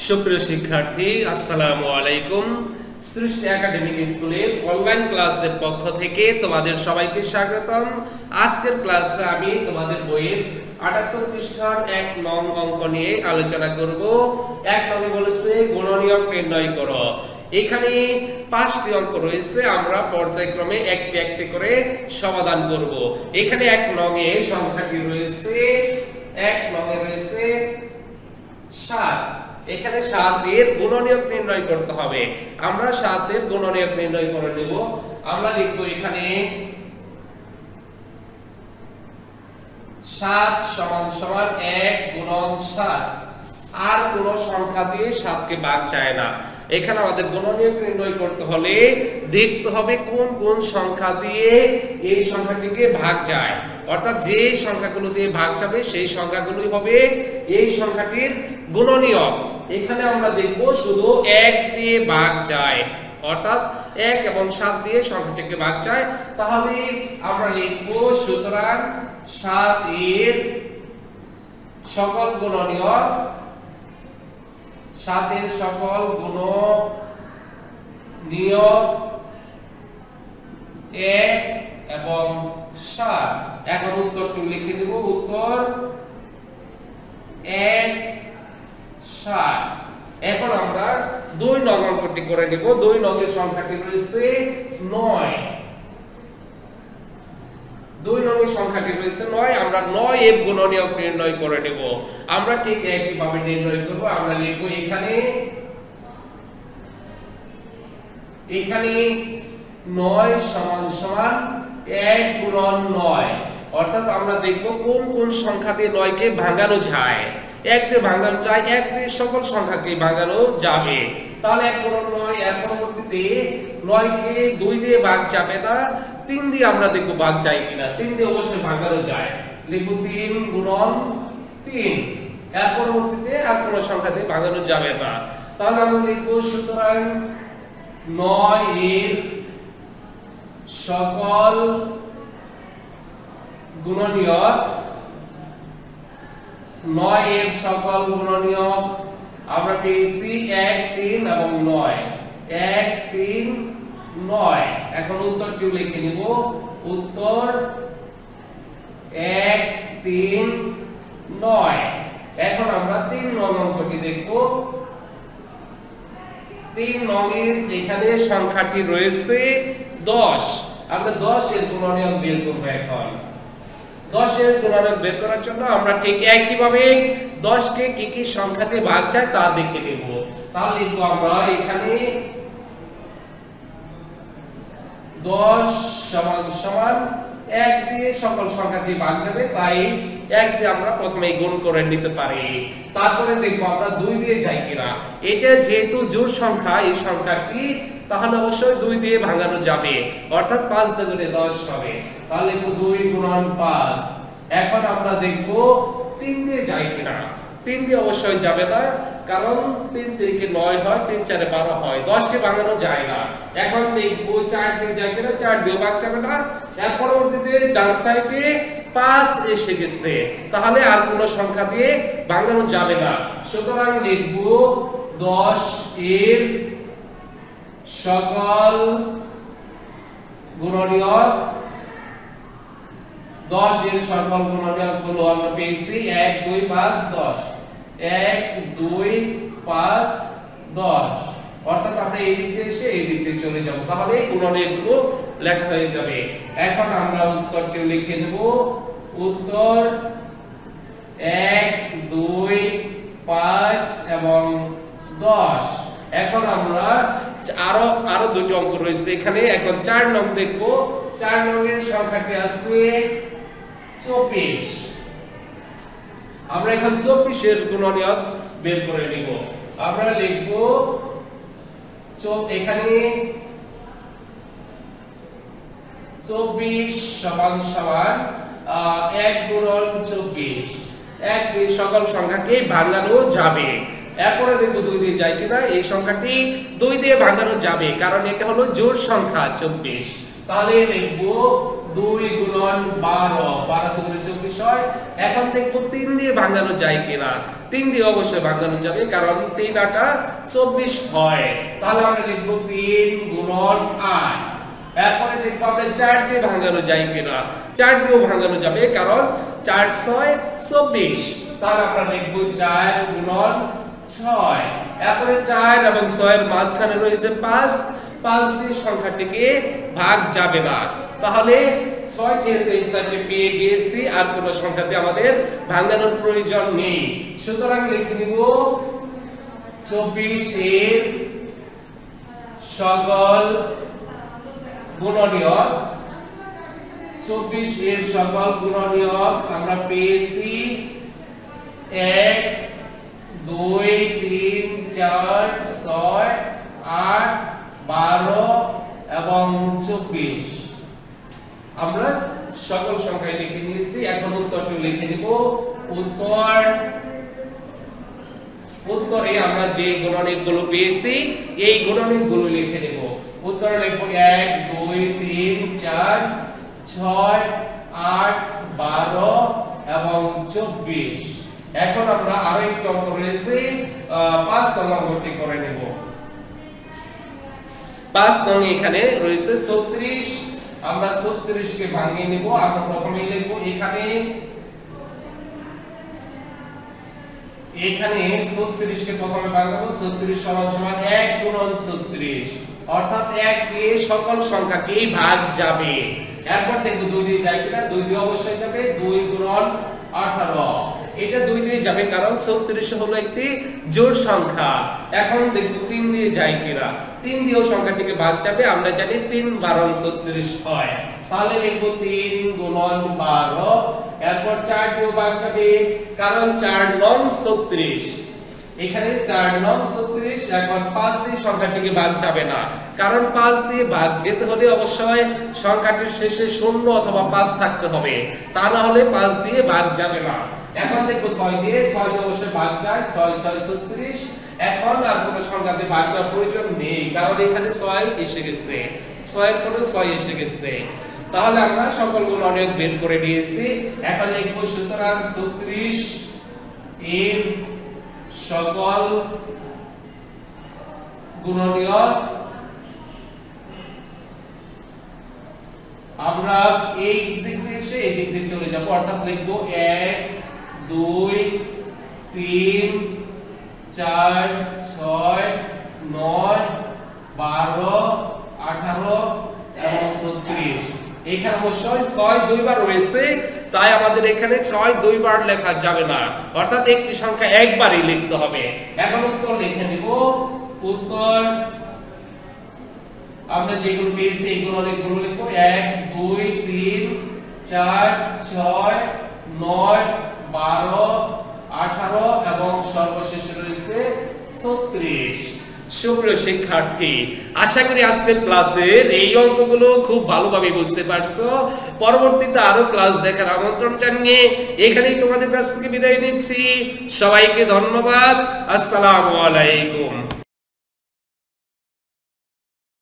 সুপ্রিয় শিক্ষার্থী, আসসালামু আলাইকুম। সৃষ্টি একাডেমিক স্কুলের অনলাইন ক্লাসের পক্ষ থেকে তোমাদের সবাইকে স্বাগতম। আজকের ক্লাসে আমি তোমাদের বইয়ের ৭৮ পৃষ্ঠার ১ নং অঙ্ক নিয়ে আলোচনা করব। ১ নংয়ে বলেছে গুণনীয়ক নির্ণয় করো। এখানে ৫টি অঙ্ক রয়েছে, আমরা পর্যায়ক্রমে একটি একটি করে সমাধান করব। এখানে ১ নংয়ে সংখ্যাটি রয়েছে, ১ নংয়ে রয়েছে ৭। এখানে ৭ এর গুণনীয়ক নির্ণয় করতে হবে। আমরা ৭ এর গুণনীয়ক নির্ণয় করে নেব। আমরা লিখব এখানে ৭ সমান সমান ১ গুণন ৭। আর কোন সংখ্যা দিয়ে ৭ কে ভাগ যায় না। এখানে আমাদের গুণনীয়ক নির্ণয় করতে হলে দেখতে হবে কোন কোন সংখ্যা দিয়ে এই সংখ্যাটিকে ভাগ যায়, অর্থাৎ যে সংখ্যাগুলো দিয়ে ভাগ যাবে সেই সংখ্যাগুলোই হবে এই সংখ্যাটির গুণনীয়ক। এখানে আমরা দেখব শুধু ১ দিয়ে ভাগ যায়, অর্থাৎ ১ এবং ৭ দিয়ে সংখ্যাটিকে ভাগ যায়। তাহলে আমরা লিখব সুতরাং ৭ এর সকল গুণনীয়ক, ৭ এর সকল গুণনীয়ক ১ এবং ৭। এখন উত্তরটি লিখে দেব। উত্তর ১ ৭। এখন আমরা ২ নং অঙ্কটি করে নেব। ২ নং এর সংখ্যাটি রয়েছে ৯। ২ নং এর সংখ্যাটি রয়েছে ৯। আমরা ৯ এর গুণনীয়ক নির্ণয় করে নেব। আমরা ঠিক একই ভাবে নির্ণয় করব। আমরা লিখব এখানে ৯ সমান সমান ১ গুণন ৯। অর্থাৎ আমরা দেখব কোন কোন সংখ্যা দিয়ে ৯ কে ভাঙানো যায়। ১ দিয়ে ভাঙানো যায়, ১ দিয়ে সকল সংখ্যাকে ভাঙানো যাবে। তাহলে ১ গুণন ৯, এর পরবর্তীতে ৯ কে ২ দিয়ে ভাগ যাবে না, ৩ দিয়ে আমরা দেখব ভাগ যায় কিনা। ৩ দিয়ে অবশ্যই ভাঙানো যায়। লিখব ৩ গুণন ৩। এর পরবর্তীতে আর কোন সংখ্যা দিয়ে ভাঙানো যাবে না। তাহলে আমরা লিখব সুতরাং ৯ এর সকল গুণনীয়ক, ৯ এর সকল গুণনীয়ক আমরা পেয়েছি ১ ৩ এবং ৯। ১ ৩ ৯। এখন উত্তরটি লিখে নিব। উত্তর ১ ৩ ৯। এখন আমরা ৩ নং অঙ্কটি দেখব। ৩ নং এর এখানে সংখ্যাটি রয়েছে ১০। আমরা ১০ এর গুণনীয়ক বের করব। এখন ১০ এর গুণনীয়ক বের করার জন্য আমরা ঠিক একই ভাবে ১০ কে কি কি সংখ্যা দিয়ে ভাগ যায় তা দেখে নেব। তাহলে লিখব আমরা এখানে ১০ সমান সমান ১ দিয়ে সকল সংখ্যাকে ভাগ যাবে, তাই ১ দিয়ে আমরা প্রথমে গুণ করে নিতে পারি। তারপরে দেখব আমরা ২ দিয়ে যাই কিনা। এটা যেহেতু জোড় সংখ্যা, এই সংখ্যাটি তাহলে অবশ্যই ২ দিয়ে ভাঙানো যাবে, অর্থাৎ ৫ দিয়ে ১০ হবে। তাহলে ২ গুণন ৫। এখন আমরা দেখব ৩ দিয়ে যাই কিনা। ৩ দিয়ে অবশ্যই যাবে না, কারণ ৩ তিরিকে ৯ হয়, ৩ ৪ ১২ হয়, ১০ কে ভাঙানো যায় না। এখন দেখব ৪ দিয়ে যাই কিনা। ৪ দিয়ে ভাগ যাবে না। এর পরবর্তীতে ডান সাইডে ৫ এসে গেছে, তাহলে আর কোন সংখ্যা দিয়ে ভাঙানো যাবে না। সুতরাং লিখব ১০ এর সকল গুণনীয়ক, ১০ এর সকল গুণনীয়ক হলো আমরা পেয়েছি ১ ২ ৫ ১০। ১ ২ ৫ ১০। অর্থাৎ আমরা এই দিক দিয়ে এসে এই দিক দিয়ে চলে যাব, তাহলে গুণনীয়কগুলো লেখা হয়ে যাবে। এখন আমরা উত্তরটি লিখে নেব। উত্তর ১ ২ ৫ এবং ১০। এখন আমরা আরো দুটো অঙ্ক রয়েছে এখানে। এখন ৪ নং দেখব। ৪ নং এর সংখ্যাটি আছে ২৪। আমরা এখন ২৪ এর গুণনীয়ক বের করে নিব। আমরা লিখব এখানে ২৪ সমান সমান ১ গুণন ২৪। ১ দিয়ে সকল সংখ্যাকে ভাঙানো যাবে। এরপরে দেখব ২ দিয়ে যায় কিনা। এই সংখ্যাটি ২ দিয়ে ভাঙানো যাবে, কারণ এটা হলো জোড় সংখ্যা ২৪। তাহলে লিখব 2 গুণন 12, 12 দুগুণে 24 হয়। এখন দেখবো 3 দিয়ে ভাঙানো যায় কিনা। 3 দিয়ে অবশ্যই ভাঙানো যাবে, কারণ 3 8 24 হয়। তাহলে আমরা লিখব 3 গুণন 8। এরপরে দেখবো আমরা 4 দিয়ে ভাঙানো যায় কিনা। 4 দিয়েও ভাঙানো যাবে, কারণ 4 6 24। তাহলে আমরা লিখব 4 গুণন 6। এরপরে 4 এবং 6 এর মাঝখানে রয়েছে 5, 5 দিয়ে সংখ্যাটিকে ভাগ যাবে না। তাহলে 6 যেহেতু এই সাইডে পেয়ে গিয়েছি, আর কোন সংখ্যাতে আমাদের ভাঙানোর প্রয়োজন নেই। সুতরাং লিখে নিব 24 এর সকল গুণনীয়ক। 24 এর সকল গুণনীয়ক আমরা পেয়েছি 1 2 3 4 6 8 12 এবং 24। আমরা সকল সংখ্যায় লিখে নিয়েছি। এখন উত্তরটি লিখে নিব। উত্তরে আমরা যে গুণনীয়কগুলো পেয়েছি এই গুণনীয়কগুলো লিখে নেব। উত্তরে লিখব 1 2 3 4 6 8 12 এবং 24। এখন আমরা আরো একটি অঙ্ক রয়েছে 5 নম্বর অঙ্কটি করে নেব। 5 নং এখানে রয়েছে 36। আমরা 36 কে ভাঙিয়ে নেব। আমরা প্রথমে লিখব এখানে 36 কে প্রথমে ভাঙাবো। 36 সমান সমান 1 গুণন 36, অর্থাৎ 1 দিয়ে সকল সংখ্যাকেই ভাগ যাবে। এরপর দেখব 2 দিয়ে যায় কিনা। 2 দিয়ে অবশ্যই যাবে। 2 গুণন 18, এটা 2 দিয়ে যাবে, কারণ 36 হলো একটি জোড় সংখ্যা। এখন দেখব 3 দিয়ে যায় কিনা। 3 দিয়েও সংখ্যাটিকে ভাগ যাবে। আমরা জানি 3 12 36 হয়। তাহলে লিখব 3 গুণন 12। এরপর 4 দিয়েও ভাগ যাবে, কারণ 4 9 36। এখানে 4 9 36। এখন 5 দিয়ে সংখ্যাটিকে ভাগ যাবে না, কারণ 5 দিয়ে ভাগ যেতে হলে অবশ্যই সংখ্যাটির শেষে 0 অথবা 5 থাকতে হবে, তা না হলে 5 দিয়ে ভাগ যাবে না। এখন দেখব 6 দিয়ে অবশ্যই ভাগ যায়। 6 6 36। এখন আর কোনো সংখ্যাতে ভাগ দেওয়ার প্রয়োজন নেই, কারণ এখানে 6 এসে গেছে। 6 এর পরে 6 এসে গেছে। তাহলে আমরা সকল গুণনীয়ক বের করে নিয়েছি। এখন লিখব সুতরাং 36 এর সকল গুণনীয়ক। আমরা এই দিক দিয়ে এসে এই দিক দিয়ে চলে যাব, অর্থাৎ লিখব 1 2 3 4 6 9 12 18 এবং 36। এখানে অবশ্যই 6 দুইবার রয়েছে, তাই আমাদের এখানে 6 দুইবার লেখা যাবে না, অর্থাৎ একটি সংখ্যা একবারই লিখতে হবে। এখন উত্তর লিখে নিব। উত্তর আমরা যেগুলো পেয়েছি এগুলো লিখব 1 2 3 4 6 9 12 18 এবং সর্বশেষে রয়েছে 36। সুপ্রিয় শিক্ষার্থী, আশা করি আজকের ক্লাসের এই অঙ্কগুলো খুব ভালোভাবে বুঝতে পারছো। পরবর্তীতে আরো ক্লাস দেখার আমন্ত্রণ জানিয়ে এখানেই তোমাদের কাছ থেকে বিদায় নিচ্ছি। সবাইকে ধন্যবাদ। আসসালামু আলাইকুম।